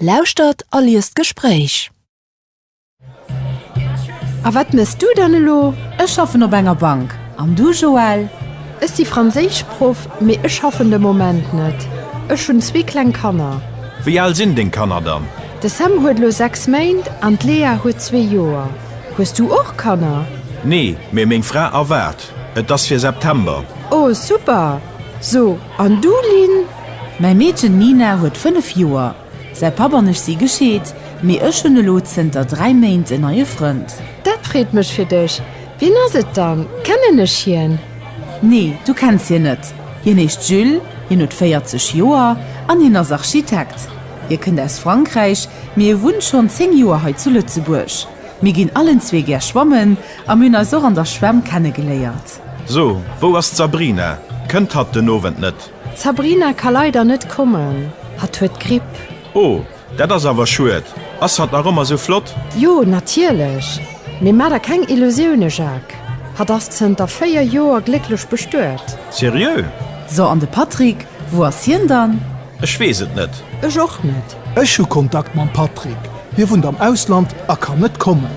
Lauschtert a liest Gespräch. A wat misst du dann lo? Ich schaffe op enger Bank. Am du, Joel? Ist die Französischprof, mir ich schaffen de Moment net. Ich schon 2 klein Kanner. Wie alt sind den Kanner dann? De Sam huet lo 6 Meint an Lea huet 2 Joer. Hast du auch Kanner? Nee, mir még Frau erwart. Et das für September. Oh, super. So, an du, Lin? Mein Mädchen Nina huet 5 Joer. Sei Papa nicht sie geschieht, mir ich schon lo sind 3 Meint in neue Freund. Dat freut mich für dich. Wie naset dann? Kennen ich hien? Nee, du kennst hier net. Hier nicht Jules, hier not 40 Joer, an hin als Architekt. Ihr könnt aus Frankreich, mir wohnt schon 10 Joer heute zu Lëtzebuerg. Mir gehen allen 2 gern schwammen, am Müner so an der Schwamm kennengelernt. So, wo ist Sabrina? Könnt hat den Novent net. Sabrina kann leider nicht kommen. Hat huet Grippe. Oh, dat is aber schwert. Ass hat noch immer so flott? Jo, natürlich. Mir ma da kein Illusionen, Jacques. Hat das Zenter 4 Joer glücklich bestört. Seriös? So an de Patrick, wo ist hier dann? Ich weiß es net. Ich auch nicht. Ech hu Kontakt man Patrick. Wir vun am Ausland kann net kommen.